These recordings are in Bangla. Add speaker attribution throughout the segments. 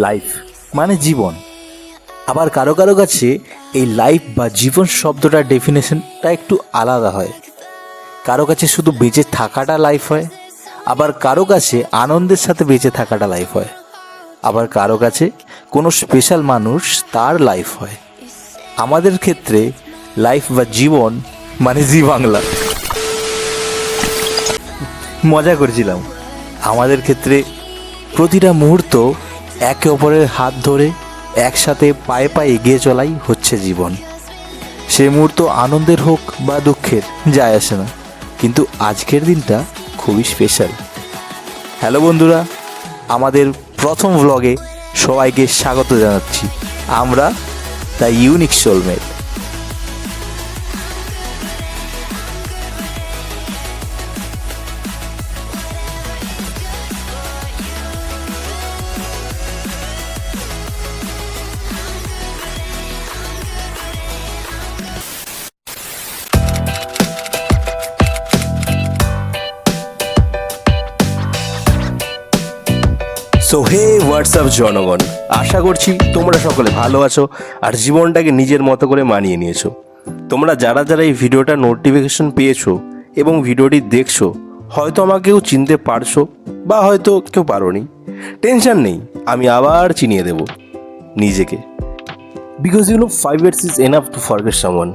Speaker 1: লাইফ মানে জীবন। আবার কারো কারো কাছে এই লাইফ বা জীবন শব্দটার ডেফিনেশনটা একটু আলাদা হয়। কারো কাছে শুধু বেঁচে থাকাটা লাইফ হয়, আবার কারো কাছে আনন্দের সাথে বেঁচে থাকাটা লাইফ হয়, আবার কারো কাছে কোনো স্পেশাল মানুষ তার লাইফ হয়। আমাদের ক্ষেত্রে লাইফ বা জীবন মানে জি বাংলা। মজা করছিলাম। আমাদের ক্ষেত্রে প্রতিটা মুহূর্ত একে অপরের হাত ধরে একসাথে পায়ে পায়ে এগিয়ে চলাই হচ্ছে জীবন। সে মুহূর্ত আনন্দের হোক বা দুঃখের যায় আসে না, কিন্তু আজকের দিনটা খুবই স্পেশাল। হ্যালো বন্ধুরা, আমাদের প্রথম ভ্লগে সবাইকে স্বাগত জানাচ্ছি। আমরা the unique soulmate. So hey WhatsApp জনগণ, আশা করছি তোমরা সকলে ভালো আছো আর জীবনটাকে নিজের মতো করে মানিয়ে নিয়েছো। তোমরা যারা যারা এই ভিডিওটা নোটিফিকেশন পেয়েছো এবং ভিডিওটি দেখছো, হয়তো আমাকেও চিনতে পারছো বা হয়তো কেউ পারোনি। টেনশন নেই, আমি আবার চিনিয়ে দেব নিজেকে। Because 5 years is enough to forget someone.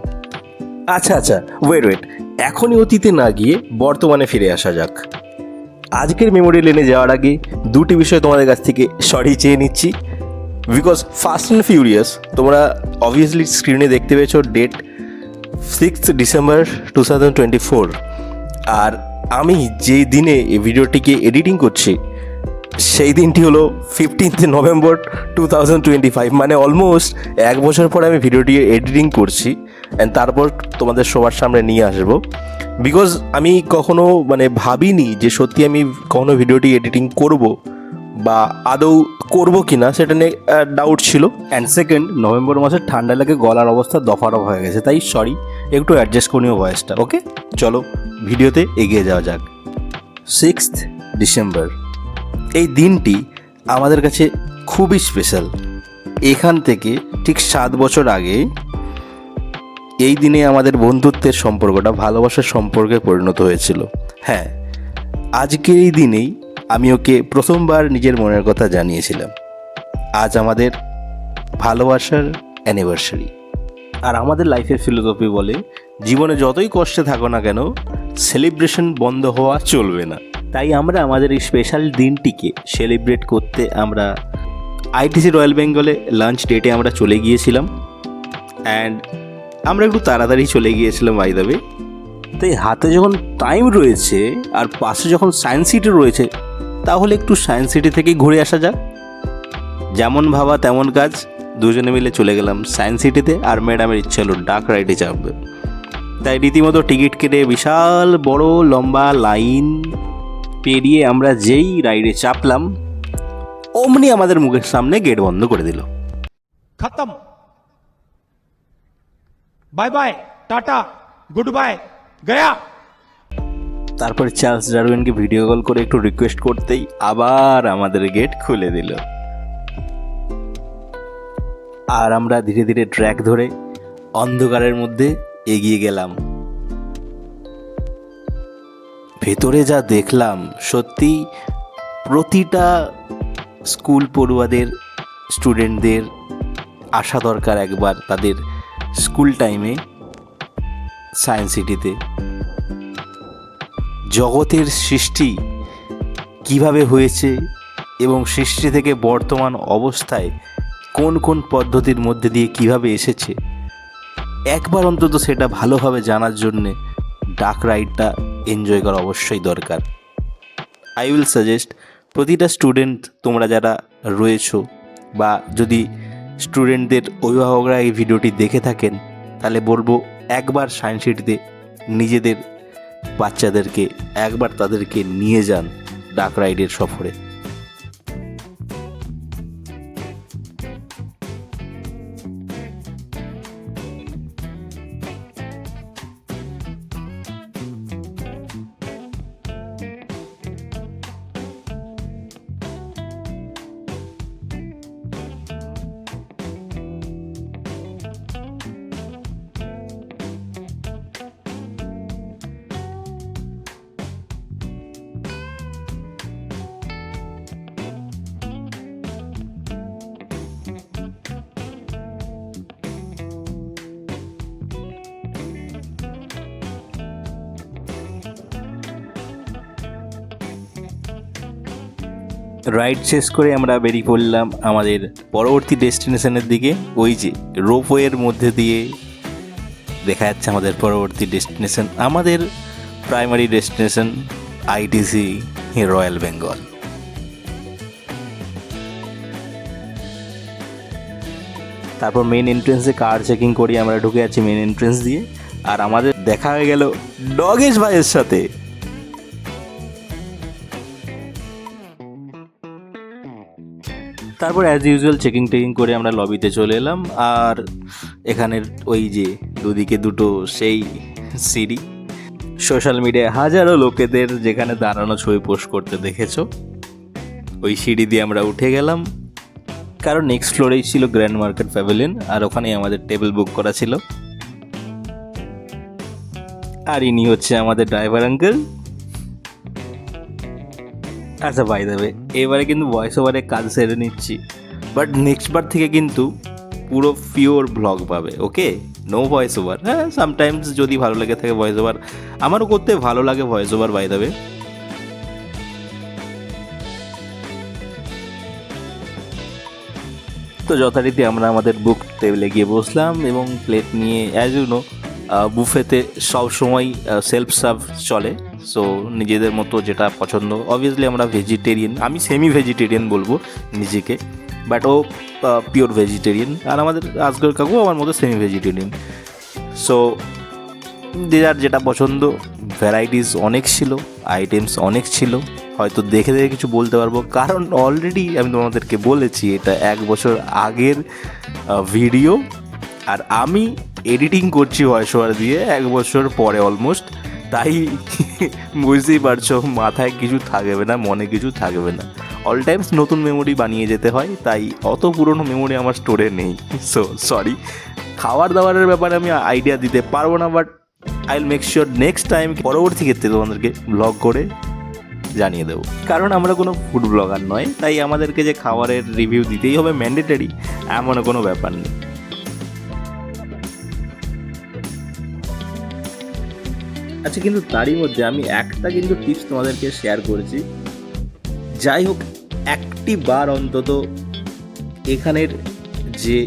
Speaker 1: আচ্ছা, ওয়েট, এখনই অতীতে না গিয়ে বর্তমানে ফিরে আসা যাক। আজকের মেমোরি লেনে যাওয়ার আগে দুটি বিষয় তোমাদের কাছ থেকে সরি চেয়ে নিচ্ছি। বিকজ ফাস্ট অ্যান্ড ফিউরিয়াস তোমরা অবভিয়াসলি স্ক্রিনে দেখতে পেয়েছো ডেট 6th December 2024, আর আমি যেই দিনে এই ভিডিওটিকে এডিটিং করছি সেই দিনটি হলো 15th November 2025। মানে অলমোস্ট এক বছর পরে আমি ভিডিওটি এডিটিং করছি অ্যান্ড তারপর তোমাদের সবার সামনে নিয়ে আসবো। বিকজ আমি কখনো ভাবিনি যে সত্যি আমি কখনো ভিডিওটি এডিটিং করব বা আদৌ করবো কি না, সেটা নিয়ে ডাউট ছিল। অ্যান্ড সেকেন্ড, নভেম্বর মাসে ঠান্ডা লাগে, গলার অবস্থা দফারফ হয়ে গেছে, তাই সরি, একটু অ্যাডজাস্ট করে নিও ভয়েসটা। ওকে, চলো ভিডিওতে এগিয়ে যাওয়া যাক। 6th December, এই দিনটি আমাদের কাছে খুবই স্পেশাল। এখান থেকে ঠিক 7 বছর আগে এই দিনে আমাদের বন্ধুত্বের সম্পর্কটা ভালোবাসার সম্পর্কে পরিণত হয়েছিল। হ্যাঁ, আজকের এই দিনেই আমি ওকে প্রথমবার নিজের মনের কথা জানিয়েছিলাম। আজ আমাদের ভালোবাসার অ্যানিভার্সারি। আর আমাদের লাইফের ফিলোসফি বলে, জীবনে যতই কষ্টে থাকো না কেন, সেলিব্রেশন বন্ধ হওয়া চলবে না। তাই আমরা আমাদের এই স্পেশাল দিনটিকে সেলিব্রেট করতে আমরা আইটিসি রয়্যাল বেঙ্গলে লাঞ্চ ডেটে আমরা চলে গিয়েছিলাম। অ্যান্ড আমরা একটু তাড়াতাড়ি চলে গিয়েছিলাম বাই দ্য ওয়ে। তাই হাতে যখন টাইম রয়েছে আর পাশে যখন সায়েন্স সিটি রয়েছে, তাহলে একটু সায়েন্স সিটি থেকে ঘুরে আসা যাক। যেমন ভাবা তেমন কাজ, দুজনে মিলে চলে গেলাম সায়েন্স সিটিতে। আর ম্যাডামের ইচ্ছে হলো ডাক রাইডে চাপবে, তাই রীতিমতো টিকিট কেটে বিশাল বড় লম্বা লাইন পেরিয়ে আমরা যেই রাইডে চাপলাম, অমনি আমাদের মুখের সামনে গেট বন্ধ করে দিল।
Speaker 2: खत्म, bye bye, ta-ta, goodbye, गया।
Speaker 1: তারপরে চার্লস ডারউইনকে ভিডিও কল করে একটু রিকোয়েস্ট করতেই আবার আমাদের গেট খুলে দিল। আর আমরা ধীরে ধীরে ট্র্যাক ধরে অন্ধকারের মধ্যে এগিয়ে গেলাম। ভেতরে যা দেখলাম, সত্যি প্রতিটা স্কুল পড়ুয়াদের, স্টুডেন্টদের আসা দরকার একবার তাদের স্কুল টাইমে সায়েন্স সিটিতে। জগতের সৃষ্টি কিভাবে হয়েছে এবং সৃষ্টি থেকে বর্তমান অবস্থায় কোন কোন পদ্ধতির মধ্যে দিয়ে কিভাবে এসেছে, একবার অন্তত সেটা ভালোভাবে জানার জন্যে ডাক রাইডটা এনজয় করা অবশ্যই দরকার। আই উইল সাজেস্ট প্রতিটা স্টুডেন্ট, তোমরা যারা রয়েছো বা যদি স্টুডেন্টদের অভিভাবকরা এই ভিডিওটি দেখে থাকেন, তাহলে বলবো একবার সায়েন্স সিটিতে নিজেদের বাচ্চাদেরকে একবার তাদেরকে নিয়ে যান ডাক রাইডের সফরে। রাইড শেষ করে আমরা বেরিয়ে পড়লাম আমাদের পরবর্তী ডেস্টিনেশনের দিকে। ওই যে রোপওয়ের মধ্যে দিয়ে দেখা যাচ্ছে আমাদের পরবর্তী ডেস্টিনেশন, আমাদের primary destination ITC Royal Bengal. তারপর মেন এন্ট্রেন্সে কার চেকিং করি, আমরা ঢুকে যাচ্ছি মেন এন্ট্রেন্স দিয়ে। আর আমাদের দেখা হয়ে গেল ডগেশ ভাইয়ের সাথে। তারপর অ্যাজ ইউজুয়াল চেকিং টেকিং করে আমরা লবিতে চলে এলাম। আর এখানের ওই যে দুদিকে দুটো সেই সিঁড়ি, সোশ্যাল মিডিয়ায় হাজারো লোকেদের যেখানে দাঁড়ানো ছবি পোস্ট করতে দেখেছো, ওই সিঁড়ি দিয়ে আমরা উঠে গেলাম। কারণ নেক্সট ফ্লোরেই ছিল গ্র্যান্ড মার্কেট প্যাভিলিয়ন, আর ওখানেই আমাদের টেবিল বুক করা ছিল। আর ইনি হচ্ছে আমাদের ড্রাইভার আঙ্কেল। আচ্ছা বাই দ্য ওয়ে, এবারে কিন্তু ভয়েস ওভারে কাজ সেরে নিচ্ছি, বাট নেক্সট বার থেকে কিন্তু পুরো পিওর ব্লগ পাবে, ওকে? No voice over. হ্যাঁ, সামটাইমস যদি ভালো লেগে থাকে ভয়েস ওভার, আমারও করতে ভালো লাগে voice over by the way. তো যথারীতি আমরা আমাদের বুক টেবিলে গিয়ে বসলাম এবং প্লেট নিয়ে, অ্যাজ ইউ নো বুফেতে সবসময় সেলফ সার্ভ চলে। সো নিজেদের মতো যেটা পছন্দ, অবভিয়াসলি আমরা ভেজিটেরিয়ান, আমি সেমি ভেজিটেরিয়ান বলবো নিজেকে, বাট ও পিওর ভেজিটেরিয়ান। আর আমাদের আজকের কাকু আমার মতো সেমি ভেজিটেরিয়ান। সো যে যার যেটা পছন্দ, ভ্যারাইটিস অনেক ছিল, আইটেমস অনেক ছিল। হয়তো দেখে দেখে কিছু বলতে পারবো, কারণ অলরেডি আমি তোমাদেরকে বলেছি এটা 1 বছর আগের ভিডিও, আর আমি এডিটিং করছি ভয়েস ওভার দিয়ে 1 বছর পরে অলমোস্ট। তাই বুঝতেই পারছো, মাথায় কিছু থাকবে না, মনে কিছু থাকবে না। অল টাইমস নতুন মেমোরি বানিয়ে যেতে হয়, তাই অত পুরনো মেমোরি আমার স্টোরে নেই। সো সরি, খাবার দাবারের ব্যাপারে আমি আইডিয়া দিতে পারবো না, but I will make sure next time পরবর্তী ক্ষেত্রে তোমাদেরকে ব্লগ করে জানিয়ে দেবো। কারণ আমরা কোনো ফুড ব্লগার নয়, তাই আমাদেরকে যে খাবারের রিভিউ দিতেই হবে ম্যান্ডেটারি এমন কোনো ব্যাপার নেই। আচ্ছা, কিন্তু তারই মধ্যে আমি একটা কিন্তু টিপস তোমাদেরকে শেয়ার করেছি। যাই হোক, একটি বার অন্তত এখানের যে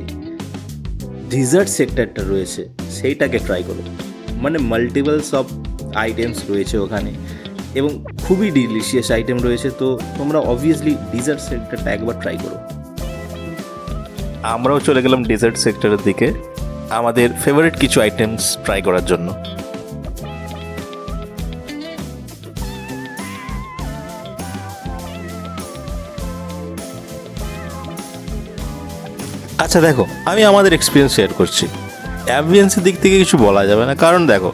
Speaker 1: ডিজার্ট সেক্টরটা রয়েছে সেইটাকে ট্রাই করো। মানে মাল্টিপলস অফ আইটেমস রয়েছে ওখানে এবং খুবই ডিলিশিয়াস আইটেম রয়েছে। তো তোমরা অবভিয়াসলি ডিজার্ট সেক্টরটা একবার ট্রাই করো। আমরাও চলে গেলাম ডেজার্ট সেক্টরের দিকে আমাদের ফেভারিট কিছু আইটেমস ট্রাই করার জন্য। আচ্ছা দেখো, আমি আমাদের এক্সপিরিয়েন্স শেয়ার করছি। অ্যাম্বিয়েন্সের দিক থেকে কিছু বলা যাবে না, কারণ দেখো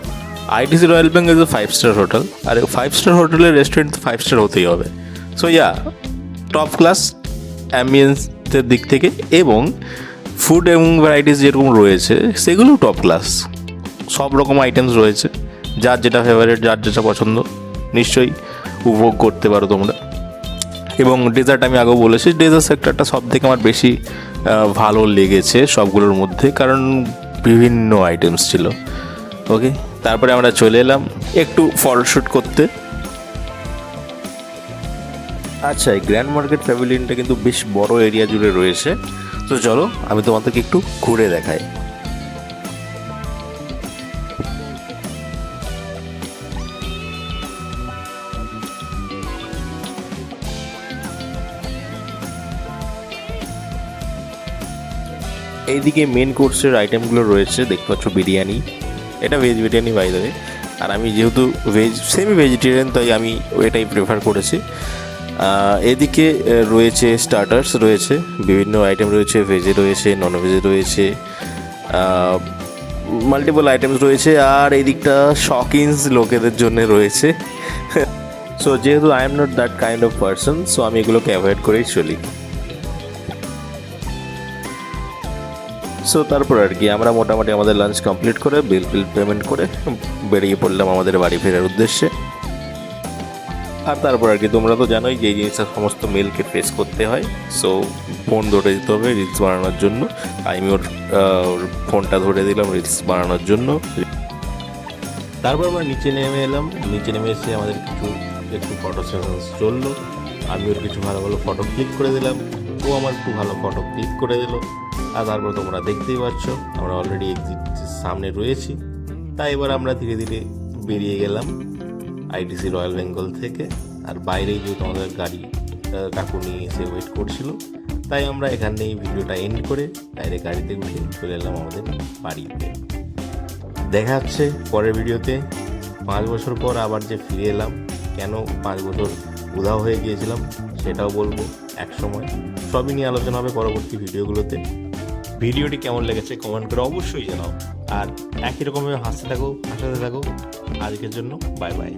Speaker 1: ITC Royal Bengal is 5 star hotel, আর 5 স্টার হোটেলের রেস্টুরেন্ট 5 স্টার হতেই হবে। সো ইয়া, টপ ক্লাস অ্যাম্বিয়েন্সের দিক থেকে, এবং ফুড এবং ভ্যারাইটিস যেরকম রয়েছে সেগুলো টপ ক্লাস। সব রকম আইটেমস রয়েছে, যার যেটা ফেভারিট, যার যেটা পছন্দ নিশ্চয়ই উপভোগ করতে পারো তোমরা। এবং ডেজার্ট আমি আগেও বলেছি, ডেজার্ট সেক্টরটা সব থেকে আমার বেশি ভালো লেগেছে সবগুলোর মধ্যে, কারণ বিভিন্ন আইটেমস ছিল। ওকে, তারপরে আমরা চলে এলাম একটু ফটোশ্যুট করতে। আচ্ছা, এই গ্র্যান্ড মার্কেট প্যাভিলিয়নটা কিন্তু বেশ বড় এরিয়া জুড়ে রয়েছে। তো চলো আমি তোমাদেরকে একটু ঘুরে দেখাই। এইদিকে মেন কোর্সের আইটেমগুলো রয়েছে, দেখতে পাচ্ছ বিরিয়ানি, এটা veg biryani by the way. আর আমি যেহেতু সেমি ভেজিটেরিয়ান, তাই আমি এটাই প্রেফার করেছি। এদিকে রয়েছে স্টার্টার্স, রয়েছে বিভিন্ন আইটেম রয়েছে, ভেজে রয়েছে, নন ভেজে রয়েছে, মাল্টিপল আইটেমস রয়েছে। আর এই দিকটা শকিংস লোকেদের জন্য রয়েছে। সো যেহেতু I am not that kind of person, so আমি এগুলোকে অ্যাভয়েড করেই চলি। সো তারপর আর কি আমরা মোটামুটি আমাদের লাঞ্চ কমপ্লিট করে বিল পেমেন্ট করে বেরিয়ে পড়লাম আমাদের বাড়ি ফেরার উদ্দেশ্যে। আর তারপর আর কি তোমরা তো জানোই যে এই জিনিসটা সমস্ত মেলকে ফেস করতে হয়। সো ফোন ধরে দিতে হবে রিলস বানানোর জন্য। আমি ওর ফোনটা ধরে দিলাম রিলস বানানোর জন্য। তারপর আমরা নিচে নেমে এলাম। নিচে নেমে এসে আমাদের একটু ফটো সেশন চললো। আমি ওর কিছু ভালো ভালো ফটো ক্লিক করে দিলাম, ও আমার একটু ভালো ফটো ক্লিক করে দিল। আর তারপর তোমরা দেখতেই পাচ্ছ আমরা অলরেডি এক্সিট সামনে রয়েছি। তাই এবার আমরা ধীরে ধীরে বেরিয়ে গেলাম আইটিসি রয়্যাল বেঙ্গল থেকে। আর বাইরেই যেহেতু আমাদের গাড়ি কাকু নিয়ে এসে ওয়েট করছিল, তাই আমরা এখানেই ভিডিওটা এন্ড করে ডাইরেক্ট গাড়িতে উঠে চলে এলাম আমাদের বাড়িতে। দেখা হচ্ছে পরের ভিডিওতে। 5 বছর পর আবার যে ফিরে এলাম, কেন 5 বছর উধাও হয়ে গিয়েছিলাম সেটাও বলবো এক সময়। সবই নিয়ে আলোচনা হবে পরবর্তী ভিডিওগুলোতে। ভিডিওটি কেমন লেগেছে কমেন্ট করে অবশ্যই জানাও। আর একই রকমভাবে হাসতে থাকো, হাসাতে থাকো। আজকের জন্য বাই বাই।